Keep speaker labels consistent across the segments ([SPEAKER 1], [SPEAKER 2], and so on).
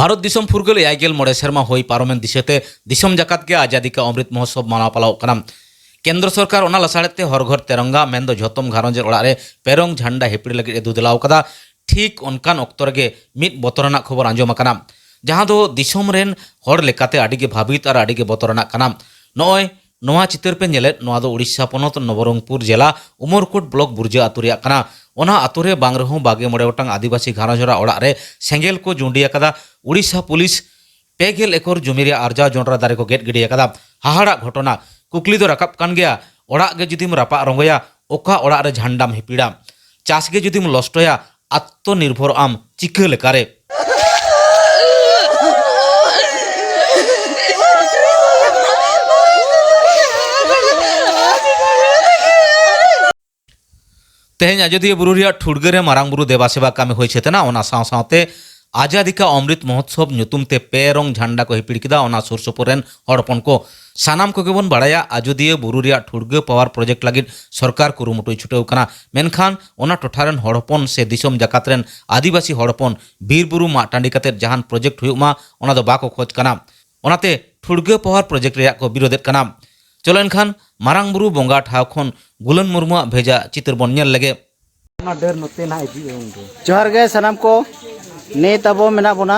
[SPEAKER 1] भारत दिसम फुरगल एयागेल मोड़े सेरमा होई पारोमेन दिशेते दिसम जाकात के आजादी का अमृत महोत्सव मानाव पालाव कना। केंद्र सरकार ओना लसाड़ेते हर घर तेरंगा मेंदो झोतम घारंजेर ओड़ारे पेरंग झंडा हेपड़ी लगिद ए दुदलाव कदा। ठीक ओनकान ऑक्तो रेगे मिद बतरना खबर आंजम आकना जहां दो दिसम रेन हर लेकाते आडिगे भाबित और आडिगे बतरना कना। नय नोआ चितर पे नेलेद नोआ दो उड़ीसा पनत नवरंगपुर जिला उमरकोट ब्लॉक बुर्जा आतु रेयाग कना। ओना आतु रे बांग रहूं 22 गोटांग आदिवासी घारंजरा ओड़ारे सेंगेल को जुंडी आकदा। उड़ीसा पुलिस 2 एकर जमी रे आरजा जोंडरा दारे को गेट गिडी आकदा। हाहाड़ा घटना कुकली दो राकाब कान गया। ओड़ा गे जुदीम रापा रंगया ओका ओड़ा रे झंडाम हिपिड़ा चाष गे जुदीम लस्टया आत्मनिर्भर आम चिका लेकारे। तेहें आजोदिया बुरु रिया ठुड़गरे मारांग बुरु देवासेवा कामी होई छेतना ओना साव सावते आजादी का अमृत महोत्सव नुतुमते पेरंग झंडा को हिपिड़ किदा। ओना सुर सुपुरेन हड़पन को सानाम को गेबन बाड़ाया आजोदिया बुरु रिया ठुड़गे पावर प्रोजेक्ट लगिद सरकार कुरुमुटुय छुटेव कना। मेनखान ओना टोठारेन हड़पन से दिसम जाकातरेन आदिवासी हड़पन बीर बुरु मा टांडी काते जहान प्रोजेक्ट हुयुमा ओना दो बाको खोज कना। ओनाते ठुड़गे पावर प्रोजेक्ट रिया को विरोधेत कना। चलो एनखान मारांग बुरु बोंगा ठाव खन गुलन मुर्मुआ भेजा चित्र बन नेल लगे।
[SPEAKER 2] जोहार गे सानाम को नेत आबो मेना बोना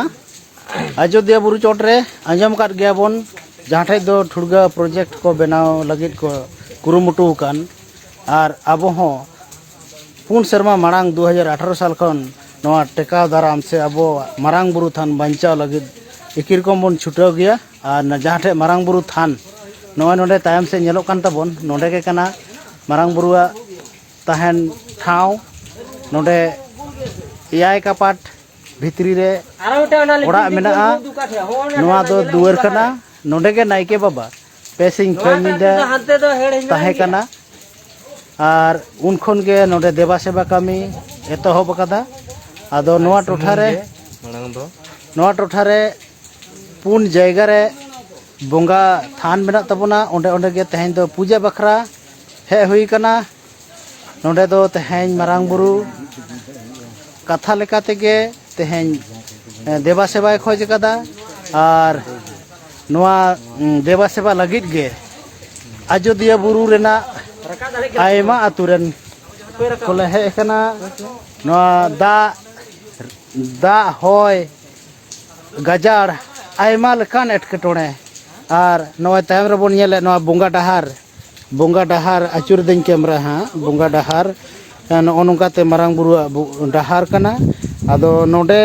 [SPEAKER 2] अयोध्या बुरु चोटरे आंजम काट गया बोन जहाँ ठे दो ठुड़गा प्रोजेक्ट को बनाव लगित को कुरुमुटु कान आर आबो हो 4 सेरमा मारांग 2018 साल खन नवा टेकाव दाराम से आबो मारांग बुरु थान बंचाव लगित एकी रकम बोन छुटाव गया। आर जहाँ ठे मारांग बुरु थान नवा नोडे तायम से नेलोक कान ताबोन नोडे के कना मारांग बुरुआ तहन ठाव नोडे एयाय कापाट भितरी रे ओड़ा मेनाआ नोआ दो दुआर कना। नोडे के नायके बाबा पेसिंग फैमिली ताहे कना आर उन खन के नोडे देवा सेवा कामी एतहब कदा। आदो नोआ टोठा रे 4 जायगा रे बोंगा थान मेना तबना ओंडे ओंडे के तेहें दो पूजा बखरा हे हुई कना। नोडे दो तेहें मारांग बुरु कथा लेकाते के तेहें देवा सेवा खोज कदा। आर नोआ देवा सेवा लगित गे अयोध्या बुरु रेना आयमा आतुरेन कोले हे कना। नोआ दा होय गजार आयमा लेकान एटकेटोणे आर नोआ तायम रे बोन नेले नोआ बोंगा डहार आचुर दें कैमरा हाँ बोंगा डहार नोनकाते मारांग बुरु डहार कना। आदो नोडे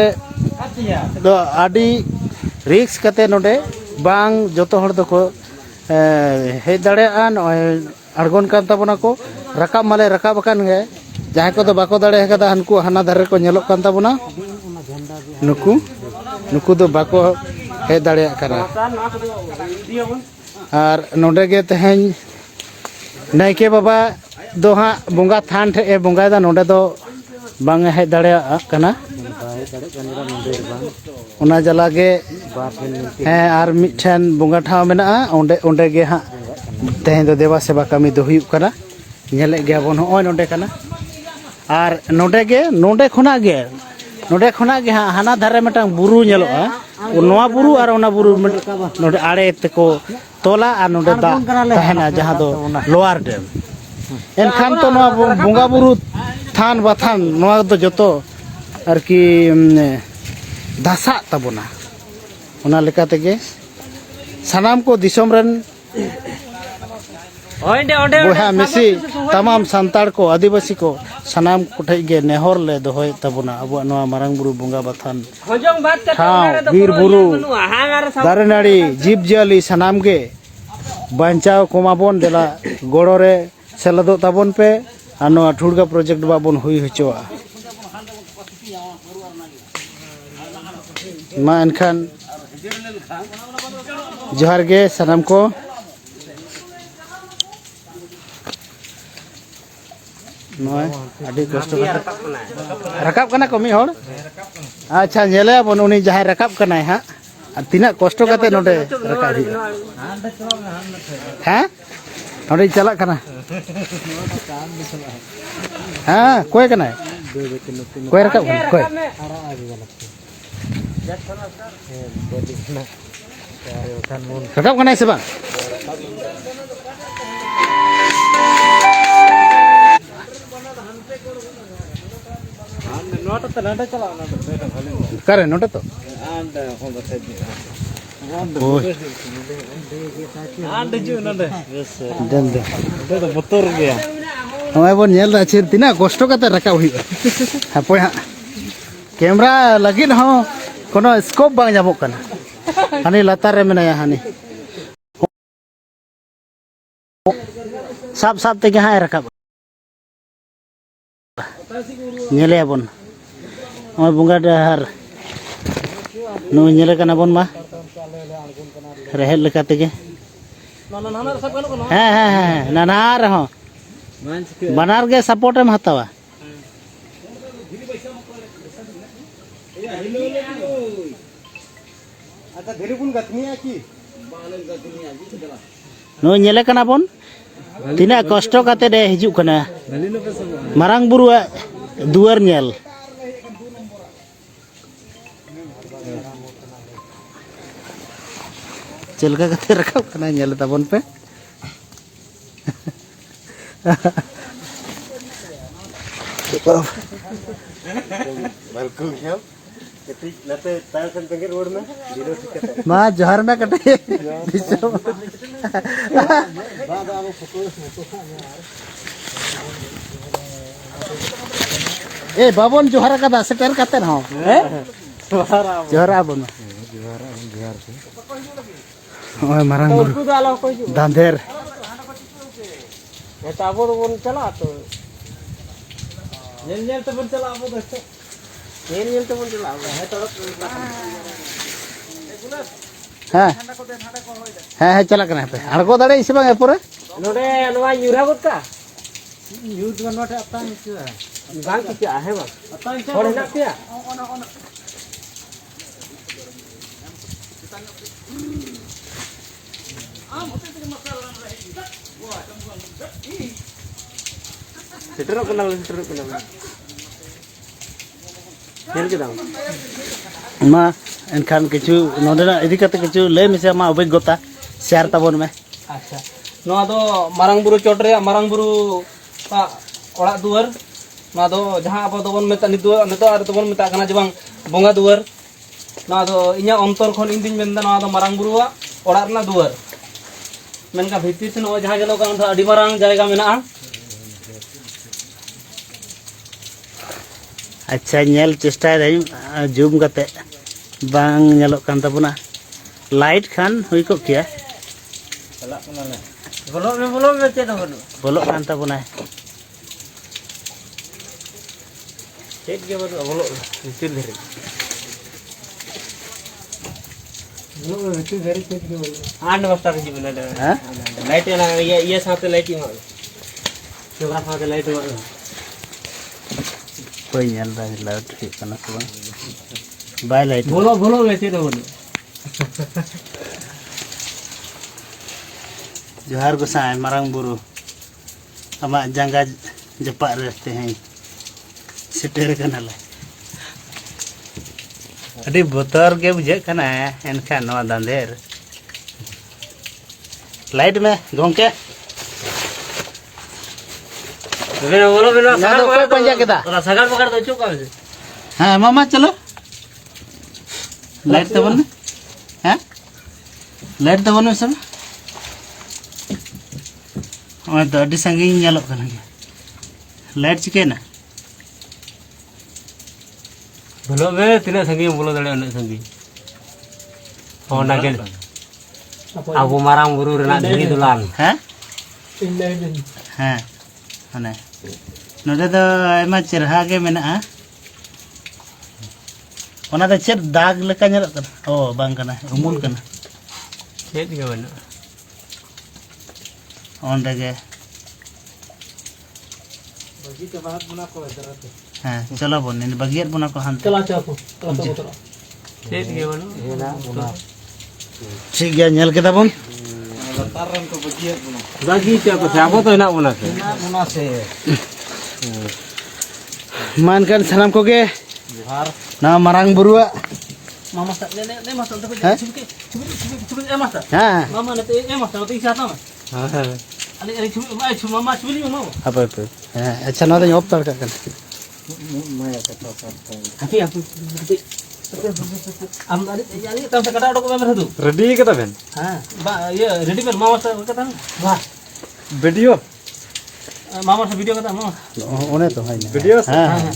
[SPEAKER 2] दो आडी रिक्स कते नोडे बांग जोतो हर दको हे दाड़ेआ नोय अड़गोन कान ताबोना को रकाब माले रकाब कान गे जहां को दो बाको दाड़े कदा हनको हाना धारे को नेलोक कान ताबोना नुकु दो बाको हे दाड़ेआ कना। आर नोडे गे तेहें नायके बाबा दो हाँ बोंगा थान ठे बोंगा दा नोडे दो बांग हे दाड़ेआ कना। ओना जला गे हैं आर मिठन बोंगा ठाव मेना ओंडे ओंडे गे हाँ तेहें दो देवा सेवा कामी दो हुयुग कना। नेले गया बोन होय नोडे कना। आर नोडे गे नोडे खोना गे हाँ हाना धारे मिटांग बुरु नेलोआ नोआ बुरु आर ओना बुरु नोडे आड़े तेको तोला आर नोडे दा तहना जहां दो लोअर डैम एनखान तो नोआ बोंगा बुरु थान बाथान नोआ दो जोतो आर की दासा तबोना। ओना लेका तेगे सानाम को दिसम रन बोहा मिसी तमाम संताड़ को आदिवासी को सानाम कोठे गे नेहर ले दोहोय तबोना अब नोआ मारांग बुरु बोंगा बाथान ठाव बीर बुरु दारे नाड़ी जीव जियाली सानाम गे बंचाव कोमाबोन देला गोड़ो रे सेलदो ताबोन पे आर नोआ ठुड़गा प्रोजेक्ट बाबोन हुई हचोआ मा एनखान जोहार गे सानाम को नोय आडी कष्ट रकाब कना को मी होड़ अच्छा नेले बोन उनी जहां रकाब कनाय हा आर तिना कष्ट काते नोडे रकाब ही हैं नोडे चला कना हाँ कोई कनाय कोई रकाब कोई rakap kanai se bang kare note to oh dan
[SPEAKER 3] betul ya.
[SPEAKER 2] Hoi bon nyel da chir tina kosto kate rakap hui hapoi ha kamera lagi na ho kono scope bang nyamok kana hani latar re menaya hani sab sab tege hai rakap nyele bon hoi bunga dahar nu nyele kana bon ma rehel leka tege nanar ho banar ge support em hatawa nu nyele kana bon tina kosto kate de hijuk kana marang buru duar nyel celka kate rakap kana nyel tabon pe
[SPEAKER 3] Balkon ya. Ketik nanti tahu kan pinggir road में zero ticket
[SPEAKER 2] ma johar na kate eh babon johar kada seter katen ho johar abon oh marang buru dander
[SPEAKER 3] eta abo bon chala to nyel to bon chala abo to nyel to bon chala abo he to
[SPEAKER 2] हाँ चला करना पे आड़को दाड़े इसे बांगे पूरे
[SPEAKER 3] नोडे नवा यूरा गुट का use का नोट आता है क्या बांग क्या है बा और ना क्या सेटर को ना खेल के दाम
[SPEAKER 2] मा एनखान किछु नोडेना इदी कते किछु ले मिसे मा अभिज्ञता शेयर ताबन में
[SPEAKER 3] अच्छा नोआ दो मारांग बुरु चोटरे मारांग बुरु का ओड़ा दुआर नोआ दो जहां अब दोबन मेता नितो आर दोबन मेता कना जबांग बोंगा दुआर नोआ दो इnya अंतर खन इन दिन मेनदा नोआ दो मारांग बुरुआ ओड़ा रना दुआर मेनका भित्ति से नोआ जहां जलो का अडी मारांग जायगा मेना
[SPEAKER 2] अच्छा नेल चेष्टा दाई जूम कते बांग नेलो कान ताबना लाइट खान हुई को किया
[SPEAKER 3] बोलो में चेत बनु
[SPEAKER 2] बोलो कान ताबना
[SPEAKER 3] चेत के बनु बोलो चिल धरे बोलो में चिल धरे चेत के बनु 8 बस्ता के जीवन
[SPEAKER 2] हां
[SPEAKER 3] लाइट ना ये साथे लाइट मा केवरा साथे लाइट मा
[SPEAKER 2] कोई नेल दा लाइट ठीक कना सब बाय लाइट
[SPEAKER 3] बोलो में चेत बनु
[SPEAKER 2] जोहार गोसाई मारांग बुरु अमा जंगा जपा रहते हैं सेटर कनाला अभी बोतर के बुझे कना एनका नवा दांदेर लाइट में गोंके
[SPEAKER 3] बोलो
[SPEAKER 2] ना तो कोई पंजा केदा
[SPEAKER 3] सगाल पकड़ दो चुप कर
[SPEAKER 2] हां मामा चलो लाइट तो बन हैं लाइट तो बन सब और तो अड़ी संगी नेलो कना लाइट चिके ना
[SPEAKER 3] बोलो बे तिना संगी बोलो दड़े अन संगी हो ना के अब मारांग बुरु रना धरी दुलान
[SPEAKER 2] हैं हैं अने नोडे तो आयमा चरहा के मेना ओना तो चेद दाग लेका नेलो कना ओ बांग कना उमुल कना
[SPEAKER 3] चेत के बनु
[SPEAKER 2] ओंडे के
[SPEAKER 3] बगी के बाद बना को इधर
[SPEAKER 2] हाँ चलो बोल नहीं बगियर बुना को हंते
[SPEAKER 3] चला चाको चला चेत के बनु ना बुना
[SPEAKER 2] ठीक गया नेल के तबन
[SPEAKER 3] तारन को बगियर बुना बगी चाको चाको तो ना बुना से
[SPEAKER 2] मान कर सलाम को के ना Marang बुरुआ
[SPEAKER 3] Mama tak ne master tu
[SPEAKER 2] Hah?
[SPEAKER 3] cubi master.
[SPEAKER 2] हाँ
[SPEAKER 3] Mama nanti master nanti siapa nama? Ali cubi mama cubi mama.
[SPEAKER 2] apa itu अच्छा ना तो यहाँ पर कर
[SPEAKER 3] Tapi aku am tadi jadi tahu sekarang ada kau member tu.
[SPEAKER 4] Ready कता बेन
[SPEAKER 3] Hah, ya ready kan mama master kata. Wah,
[SPEAKER 4] video
[SPEAKER 3] mama master video kata mama.
[SPEAKER 2] उन्हें तो है
[SPEAKER 4] वीडियो
[SPEAKER 2] हाँ